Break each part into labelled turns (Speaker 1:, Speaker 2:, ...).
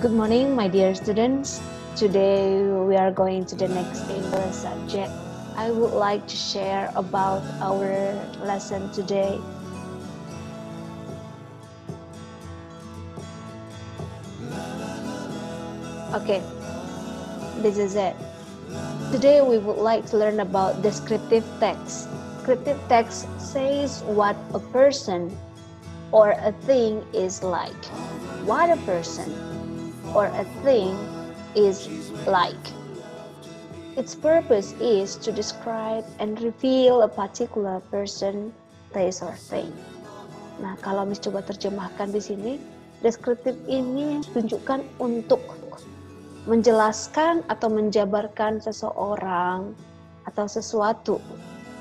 Speaker 1: Good morning, my dear students. Today we are going to the next English subject. I would like to share about our lesson today. Okay, this is it. Today we would like to learn about descriptive text. Descriptive text says what a person or a thing is like. What a person or a thing is like. Its purpose is to describe and reveal a particular person, place, or thing. Nah, kalau Miss coba terjemahkan di sini, deskriptif ini tunjukkan untuk menjelaskan atau menjabarkan seseorang atau sesuatu.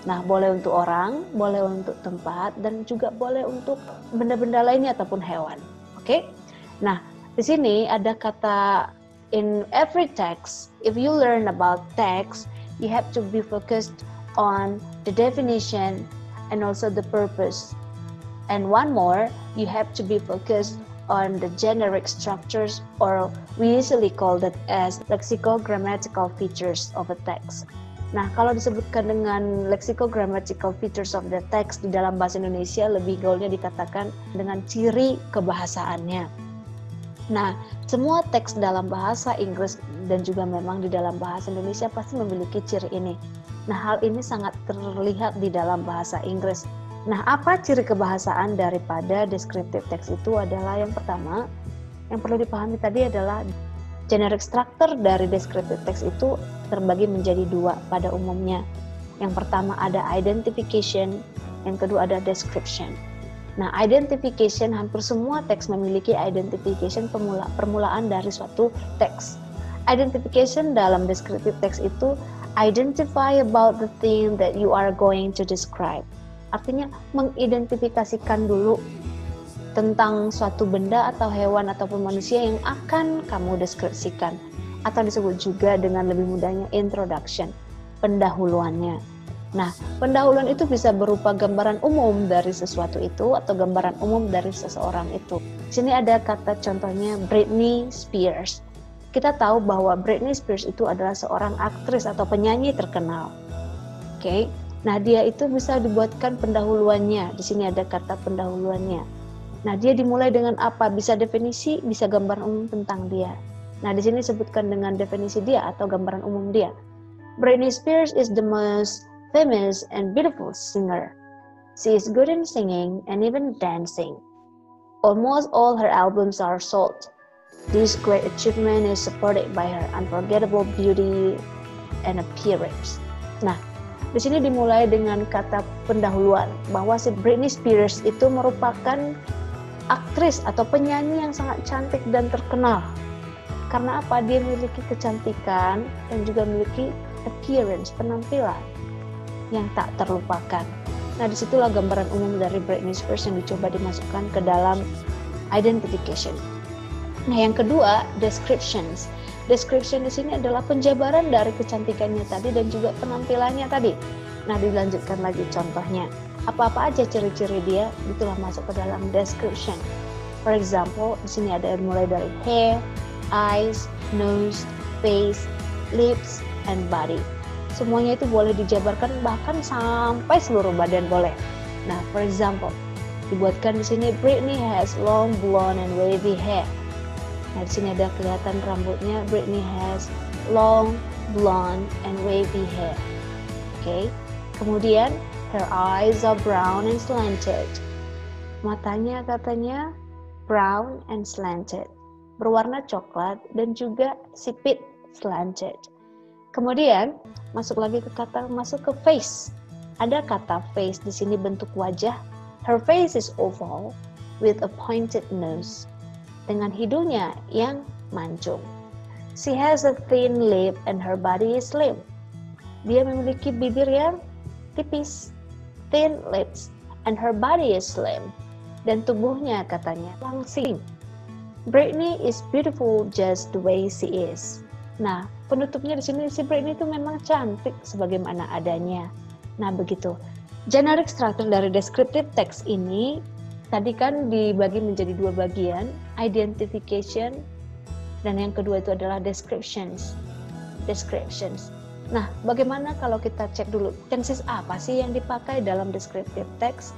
Speaker 1: Nah, boleh untuk orang, boleh untuk tempat, dan juga boleh untuk benda-benda lainnya ataupun hewan. Oke? Nah, di sini ada kata in every text. If you learn about text, you have to be focused on the definition and also the purpose. And one more, you have to be focused on the generic structures, or we usually call that as lexicogrammatical features of a text. Nah, kalau disebutkan dengan lexicogrammatical features of the text di dalam bahasa Indonesia, lebih gaulnya dikatakan dengan ciri kebahasaannya. Nah, semua teks dalam bahasa Inggris dan juga memang di dalam bahasa Indonesia pasti memiliki ciri ini. Nah, hal ini sangat terlihat di dalam bahasa Inggris. Nah, apa ciri kebahasaan daripada descriptive text itu adalah yang pertama, yang perlu dipahami tadi adalah generic structure dari descriptive text itu terbagi menjadi dua pada umumnya. Yang pertama ada identification, yang kedua ada description. Nah, identification, hampir semua teks memiliki identification, permulaan dari suatu teks. Identification dalam descriptive text itu identify about the thing that you are going to describe. Artinya mengidentifikasikan dulu tentang suatu benda atau hewan ataupun manusia yang akan kamu deskripsikan, atau disebut juga dengan lebih mudahnya introduction, pendahuluannya. Nah, pendahuluan itu bisa berupa gambaran umum dari sesuatu itu atau gambaran umum dari seseorang itu. Di sini ada kata contohnya Britney Spears. Kita tahu bahwa Britney Spears itu adalah seorang aktris atau penyanyi terkenal. Oke. Nah, dia itu bisa dibuatkan pendahuluannya. Di sini ada kata pendahuluannya. Nah, dia dimulai dengan apa? Bisa definisi, bisa gambaran umum tentang dia. Nah, di sini disebutkan dengan definisi dia atau gambaran umum dia. Britney Spears is the most famous and beautiful singer. She is good in singing and even dancing. Almost all her albums are sold. This great achievement is supported by her unforgettable beauty and appearance. Nah, di sini dimulai dengan kata pendahuluan bahwa si Britney Spears itu merupakan aktris atau penyanyi yang sangat cantik dan terkenal. Karena apa? Dia memiliki kecantikan dan juga memiliki appearance, penampilan yang tak terlupakan. Nah, disitulah gambaran umum dari Britney Spears yang dicoba dimasukkan ke dalam identification. Nah, yang kedua, descriptions. Description di sini adalah penjabaran dari kecantikannya tadi dan juga penampilannya tadi. Nah, dilanjutkan lagi contohnya. Apa-apa aja ciri-ciri dia, itulah masuk ke dalam description. For example, di sini ada mulai dari hair, eyes, nose, face, lips, and body. Semuanya itu boleh dijabarkan bahkan sampai seluruh badan boleh. Nah, for example, dibuatkan di sini Britney has long blonde and wavy hair. Nah, di sini ada kelihatan rambutnya. Britney has long, blonde, and wavy hair. Oke. Kemudian, her eyes are brown and slanted. Matanya katanya brown and slanted. Berwarna coklat dan juga sipit, slanted. Kemudian, masuk ke face. Ada kata face di sini bentuk wajah. Her face is oval with a pointed nose. Dengan hidungnya yang mancung. She has a thin lip and her body is slim. Dia memiliki bibir yang tipis, thin lips, and her body is slim. Dan tubuhnya katanya langsing. Britney is beautiful just the way she is. Nah, penutupnya di sini si Britney itu memang cantik sebagaimana adanya. Nah, begitu. Generic structure dari descriptive text ini tadi kan dibagi menjadi dua bagian, identification Dan yang kedua itu adalah descriptions. Nah, bagaimana kalau kita cek dulu tenses apa sih yang dipakai dalam descriptive text?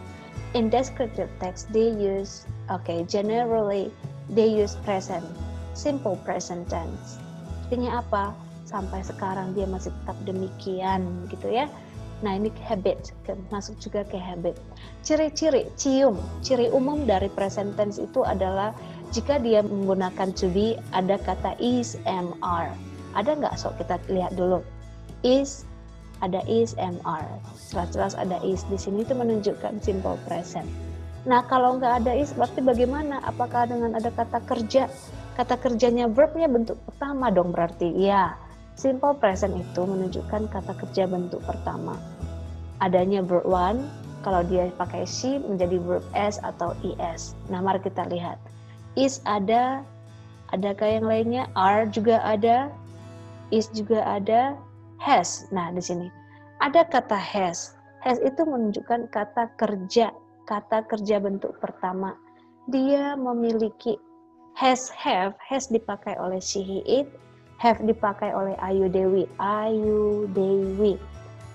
Speaker 1: In descriptive text generally they use present, simple present tense. Artinya apa? Sampai sekarang dia masih tetap demikian gitu ya. Nah, ini habit, masuk juga ke habit. Ciri-ciri, ciri umum dari present tense itu adalah jika dia menggunakan to be, ada kata is, am, are. Ada nggak? So, kita lihat dulu. Is, ada is, am, are. Jelas-jelas ada is. Di sini itu menunjukkan simple present. Nah, kalau nggak ada is, berarti bagaimana? Apakah dengan ada kata kerja? Kata kerjanya verbnya bentuk pertama dong berarti. Ya, simple present itu menunjukkan kata kerja bentuk pertama. Adanya verb one, kalau dia pakai she menjadi verb s atau es. Nah, mari kita lihat. Is ada, adakah yang lainnya? Are juga ada, is juga ada, has. Nah, di sini ada kata has. Has itu menunjukkan kata kerja bentuk pertama. Dia memiliki. Has, have, has dipakai oleh she, he, it. Have dipakai oleh Ayu Dewi.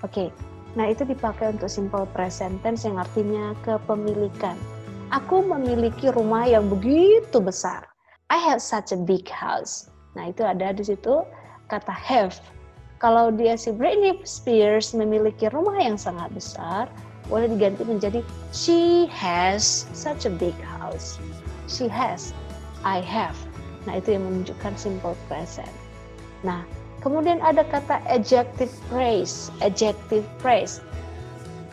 Speaker 1: Oke. Nah, itu dipakai untuk simple present tense yang artinya kepemilikan. Aku memiliki rumah yang begitu besar. I have such a big house. Nah, itu ada di situ kata have. Kalau dia si Britney Spears memiliki rumah yang sangat besar, boleh diganti menjadi she has such a big house. She has, I have. Nah, itu yang menunjukkan simple present. Nah, kemudian ada kata adjective phrase.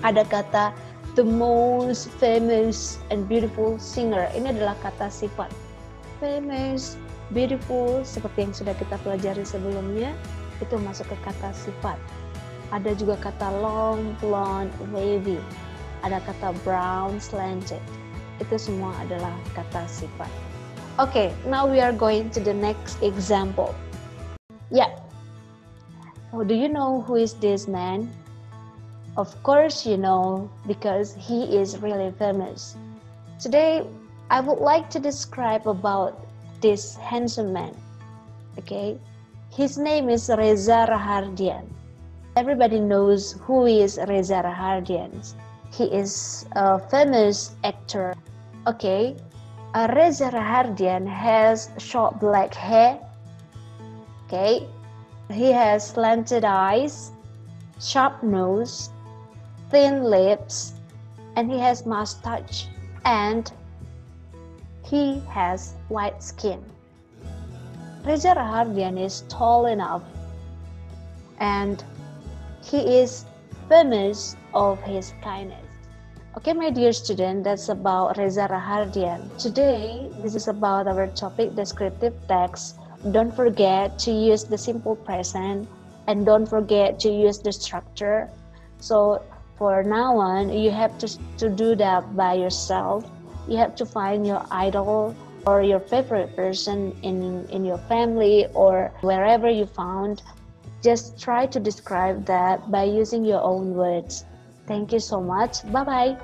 Speaker 1: Ada kata the most famous and beautiful singer. Ini adalah kata sifat. Famous, beautiful, seperti yang sudah kita pelajari sebelumnya, itu masuk ke kata sifat. Ada juga kata long, blonde, wavy. Ada kata brown, slanted. Itu semua adalah kata sifat. Okay, now we are going to the next example. Yeah. Oh, do you know who is this man? Of course you know, because he is really famous. Today, I would like to describe about this handsome man. Okay? His name is Reza Rahardian. Everybody knows who is Reza Rahardian. He is a famous actor. Okay, Reza Rahardian has short black hair. Okay, he has slanted eyes, sharp nose, thin lips, and he has mustache, and he has white skin. Reza Rahardian is tall enough, and he is famous of his kindness. Okay, my dear student, that's about Reza Rahardian. Today, this is about our topic, descriptive text. Don't forget to use the simple present, and don't forget to use the structure. So, for now on, you have to do that by yourself. You have to find your idol or your favorite person in your family or wherever you found. Just try to describe that by using your own words. Thank you so much. Bye-bye.